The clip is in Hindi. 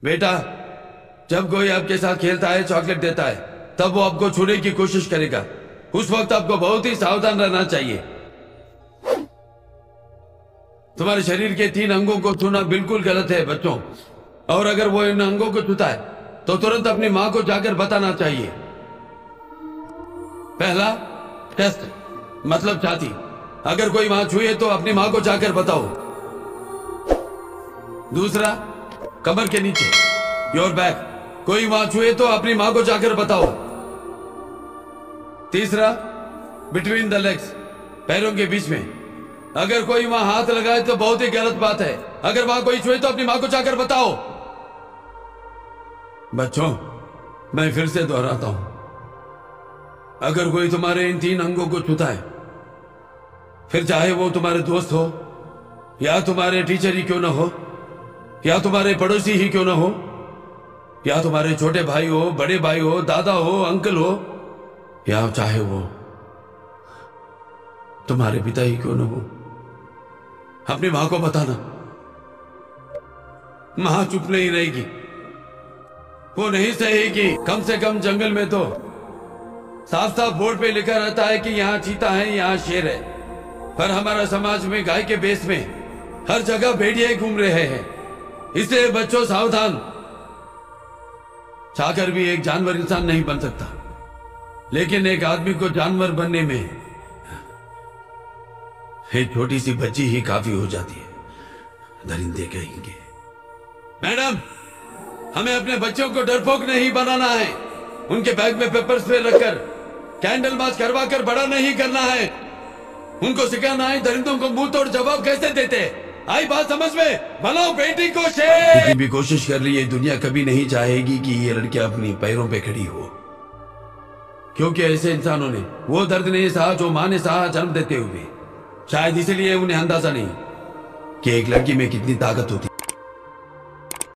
बेटा, जब कोई आपके साथ खेलता है, चॉकलेट देता है, तब वो आपको छूने की कोशिश करेगा। उस वक्त आपको बहुत ही सावधान रहना चाहिए। तुम्हारे शरीर के 3 अंगों को छूना बिल्कुल गलत है बच्चों। और अगर वो इन अंगों को छूता है तो तुरंत अपनी मां को जाकर बताना चाहिए। पहला, टेस्ट मतलब छाती। अगर कोई मां छुए तो अपनी मां को जाकर बताओ। दूसरा, कमर के नीचे, योर बैक। कोई मां छुए तो अपनी मां को जाकर बताओ। तीसरा, बिटवीन द लेग्स, पैरों के बीच में। अगर कोई मां हाथ लगाए तो बहुत ही गलत बात है। अगर वहां कोई छुए तो अपनी मां को जाकर बताओ। बच्चों, मैं फिर से दोहराता हूं, अगर कोई तुम्हारे इन 3 अंगों को छूता है, फिर चाहे वो तुम्हारे दोस्त हो, या तुम्हारे टीचर ही क्यों ना हो, या तुम्हारे पड़ोसी ही क्यों ना हो, या तुम्हारे छोटे भाई हो, बड़े भाई हो, दादा हो, अंकल हो, या चाहे वो तुम्हारे पिता ही क्यों ना हो, अपनी मां को बताना। मां चुप नहीं रहेगी, वो नहीं सहेगी। कम से कम जंगल में तो साफ साफ बोर्ड पे लिखा रहता है कि यहां चीता है, यहां शेर है, पर हमारा समाज में गाय के बेस में हर जगह भेड़िए घूम रहे हैं। इसलिए बच्चों सावधान। चाहकर भी एक जानवर इंसान नहीं बन सकता, लेकिन एक आदमी को जानवर बनने में एक छोटी सी बच्ची ही काफी हो जाती है। दरिंदे कहेंगे। मैडम, हमें अपने बच्चों को डरपोक नहीं बनाना है। उनके बैग में पेपर स्प्रे रखकर कैंडल मार्च करवा कर बड़ा नहीं करना है। उनको सिखाना है दरिंदों को मुंह तोड़ जवाब कैसे देते। आई बात समझ में? बनाओ बेटी को शेर। कितनी भी कोशिश कर ली, ये दुनिया कभी नहीं चाहेगी कि ये लड़कियां अपनी पैरों पे खड़ी हो, क्योंकि ऐसे इंसानों ने वो दर्द नहीं सहा जो मां ने सहा जन्म देते हुए। शायद इसलिए उन्हें अंदाजा नहीं कि एक लड़की में कितनी ताकत होती।